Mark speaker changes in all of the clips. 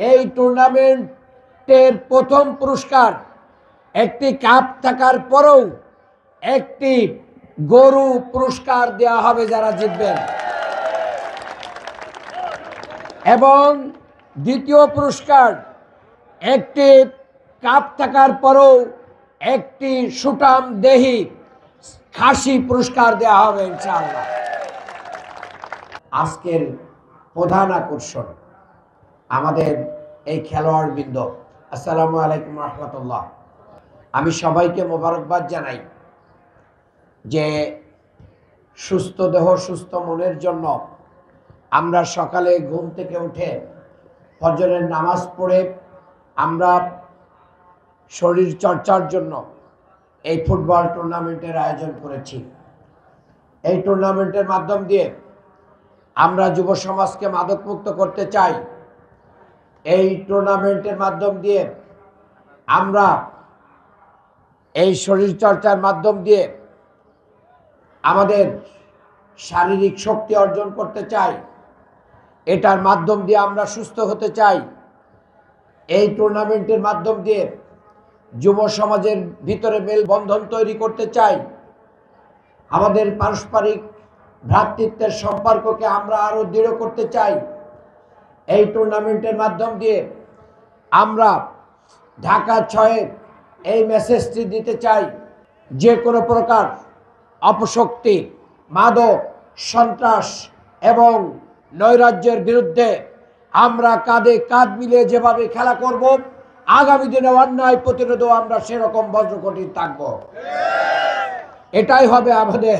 Speaker 1: এই টুর্নামেন্টের প্রথম পুরস্কার একটি কাপ থাকার পরেও একটি গরু পুরস্কার দেওয়া হবে যারা জিতবেন, এবং দ্বিতীয় পুরস্কার একটি কাপ থাকার পরেও একটি সুঠাম দেহি খাসি পুরস্কার দেওয়া হবে ইনশাআল্লাহ। আজকের প্রধান আকর্ষণ আমাদের এই খেলোয়াড়বৃন্দ। আসসালামু আলাইকুম রহমতুল্লাহ। আমি সবাইকে মোবারকবাদ জানাই যে সুস্থ দেহ সুস্থ মনের জন্য আমরা সকালে ঘুম থেকে উঠে ফজরের নামাজ পড়ে আমরা শরীর চর্চার জন্য এই ফুটবল টুর্নামেন্টের আয়োজন করেছি। এই টুর্নামেন্টের মাধ্যম দিয়ে আমরা যুব সমাজকে মাদকমুক্ত করতে চাই। এই টুর্নামেন্টের মাধ্যম দিয়ে আমরা এই শরীর চর্চার মাধ্যম দিয়ে আমাদের শারীরিক শক্তি অর্জন করতে চাই। এটার মাধ্যম দিয়ে আমরা সুস্থ হতে চাই। এই টুর্নামেন্টের মাধ্যম দিয়ে যুব সমাজের ভিতরে মেলবন্ধন তৈরি করতে চাই। আমাদের পারস্পরিক ভ্রাতৃত্বের সম্পর্ককে আমরা আরো দৃঢ় করতে চাই। এই টুর্নামেন্টের মাধ্যম দিয়ে আমরা ঢাকা ৬-এর এই মেসেজটি দিতে চাই, যে কোনো প্রকার অপশক্তি, মাদক, সন্ত্রাস এবং নৈরাজ্যের বিরুদ্ধে আমরা কাঁধে কাঁধ মিলিয়ে যেভাবে খেলা করব, আগামী দিনে অন্যায় প্রতিরোধেও আমরা সেরকম বজ্রকঠিন থাকব। এটাই হবে আমাদের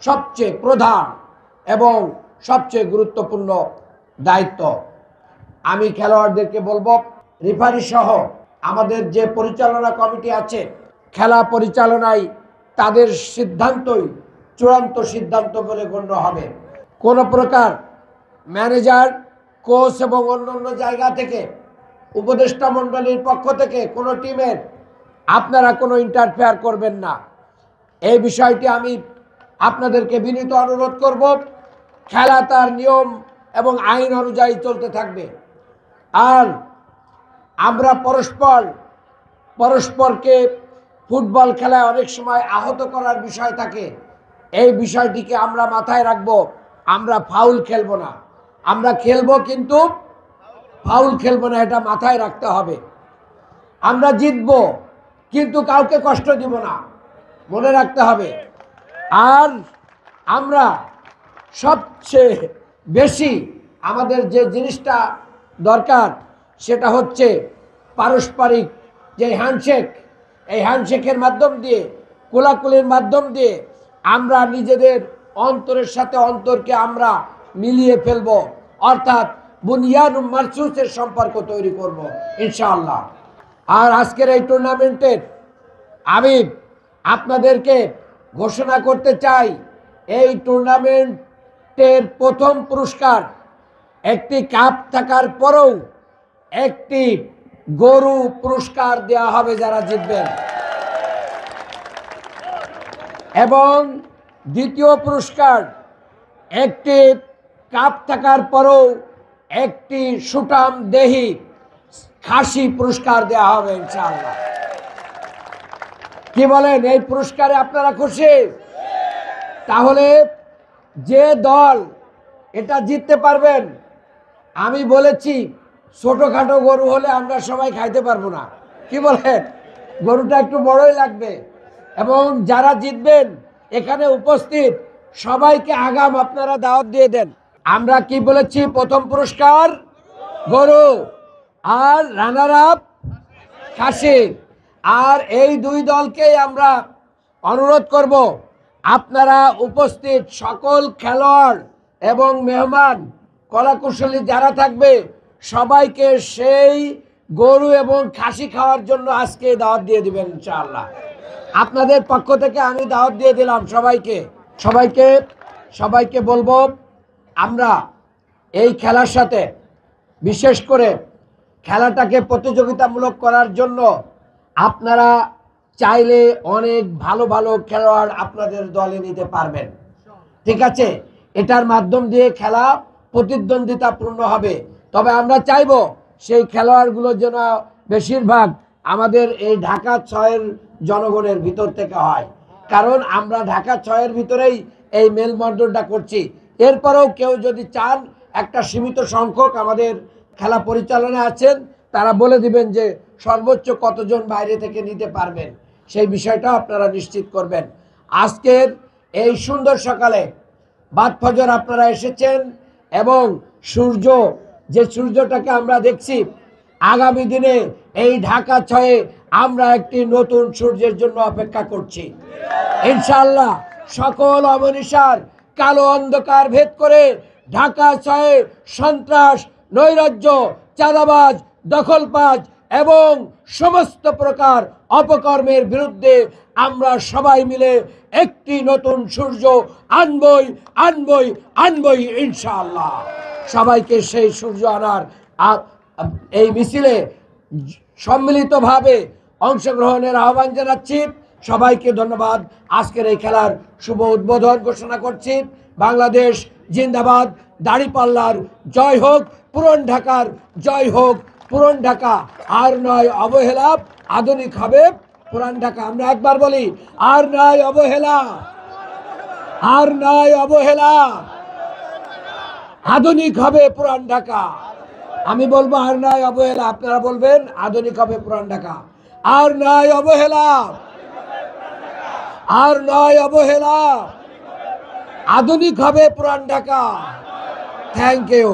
Speaker 1: সবচেয়ে প্রধান এবং সবচেয়ে গুরুত্বপূর্ণ দায়িত্ব। আমি খেলোয়াড়দেরকে বলবো, রেফারি সহ আমাদের যে পরিচালনা কমিটি আছে, খেলা পরিচালনায় তাদের সিদ্ধান্তই চূড়ান্ত সিদ্ধান্ত বলে গণ্য হবে। কোনো প্রকার ম্যানেজার, কোচ এবং অন্যান্য জায়গা থেকে, উপদেষ্টা মণ্ডলীর পক্ষ থেকে কোনো টিমের আপনারা কোনো ইন্টারফেয়ার করবেন না। এই বিষয়টি আমি আপনাদেরকে বিনীত অনুরোধ করব। খেলা তার নিয়ম এবং আইন অনুযায়ী চলতে থাকবে। আর আমরা পরস্পরকে ফুটবল খেলায় অনেক সময় আহত করার বিষয় থাকে। এই বিষয়টিকে আমরা মাথায় রাখবো। আমরা ফাউল খেলবো না, আমরা খেলবো কিন্তু ফাউল খেলবো না, এটা মাথায় রাখতে হবে। আমরা জিতবো কিন্তু কাউকে কষ্ট দিব না, মনে রাখতে হবে। আর আমরা সবচেয়ে বেশি আমাদের যে জিনিসটা দরকার সেটা হচ্ছে পারস্পরিক যে হ্যান্ডশেক। এই হ্যান্ডশেকের মাধ্যম দিয়ে, কোলাকুলির মাধ্যম দিয়ে আমরা নিজেদের অন্তরের সাথে অন্তরকে আমরা মিলিয়ে ফেলবো, অর্থাৎ বুনিয়াদুম মারসুসের সম্পর্ক তৈরি করব ইনশাআল্লাহ। আর আজকের এই টুর্নামেন্টের আমি আপনাদেরকে ঘোষণা করতে চাই, এই টুর্নামেন্টের প্রথম পুরস্কার একটি কাপ থাকার পরেও একটি গরু পুরস্কার দেওয়া হবে যারা জিতবেন, এবং দ্বিতীয় পুরস্কার একটি কাপ থাকার পরেও একটি সুঠাম দেহি খাসি পুরস্কার দেওয়া হবে ইনশাআল্লাহ। কি বলেন, এই পুরস্কারে আপনারা খুশি? তাহলে যে দল এটা জিততে পারবেন, আমি বলেছি ছোটখাটো গরু হলে আমরা সবাই খাইতে পারবো না। কি বলেন, গরুটা একটু বড়ই লাগবে। এবং যারা জিতবেন এখানে উপস্থিত সবাইকে আগাম আপনারা দাওয়াত দিয়ে দেন। আমরা কি বলেছি, প্রথম পুরস্কার গরু আর রানার আপ খাসি। আর এই দুই দলকেই আমরা অনুরোধ করব, আপনারা উপস্থিত সকল খেলোয়াড় এবং মেহমান কলাকুশলী যারা থাকবে সবাইকে সেই গরু এবং খাসি খাওয়ার জন্য আজকে দাওয়াত দিয়ে দিবেন ইনশাআল্লাহ। আপনাদের পক্ষ থেকে আমি দাওয়াত দিয়ে দিলাম সবাইকে বলবো, আমরা এই খেলার সাথে বিশেষ করে খেলাটাকে প্রতিযোগিতামূলক করার জন্য আপনারা চাইলে অনেক ভালো ভালো খেলোয়াড় আপনাদের দলে নিতে পারবেন। ঠিক আছে, এটার মাধ্যম দিয়ে খেলা প্রতিদ্বন্দ্বিতাপূর্ণ হবে। তবে আমরা চাইবো সেই খেলোয়াড়গুলোর জন্য বেশিরভাগ আমাদের এই ঢাকা 6-এর জনগণের ভিতর থেকে হয়, কারণ আমরা ঢাকা 6-এর ভিতরেই এই মেলবন্ধনটা করছি। এরপরেও কেউ যদি চান, একটা সীমিত সংখ্যক আমাদের খেলা পরিচালনা আছেন, তারা বলে দিবেন যে সর্বোচ্চ কতজন বাইরে থেকে নিতে পারবেন, সেই বিষয়টা আপনারা নিশ্চিত করবেন। আজকের এই সুন্দর সকালে বাদ ফজর আপনারা এসেছেন এবং সূর্য, যে সূর্যটাকে আমরা দেখছি, আগামী দিনে এই ঢাকা 6-এ আমরা একটি নতুন সূর্যের জন্য অপেক্ষা করছি। ইনশাআল্লাহ সকল অবনিশার কালো অন্ধকার ভেদ করে ঢাকা 6-এ সন্ত্রাস, নৈরাজ্য, চাঁদাবাজ, দখলবাজ এবং সমস্ত প্রকার অপকর্মের বিরুদ্ধে আমরা সবাই মিলে একটি নতুন সূর্য আনবই আনবই আনবই ইনশাআল্লাহ। সবাইকে সেই সূর্য আনার এই মিছিলে সম্মিলিতভাবে অংশগ্রহণের আহ্বান জানাচ্ছি। সবাইকে ধন্যবাদ। আজকের এই খেলার শুভ উদ্বোধন ঘোষণা করছি। বাংলাদেশ জিন্দাবাদ, দাঁড়িপাল্লার জয় হোক, পুরান ঢাকার জয় হোক। পুরান ঢাকা আর নয় অবহেলা, আধুনিক হবে পুরান ঢাকা। আমরা একবার বলি, আর নয় অবহেলা, আর নয় অবহেলা, আধুনিক হবে পুরান ঢাকা। আমি বলবো আর নয় অবহেলা, আপনারা বলবেন আধুনিক হবে পুরান ঢাকা। আর নয় অবহেলা, আর নয় অবহেলা, আধুনিক হবে পুরান ঢাকা। Thank you.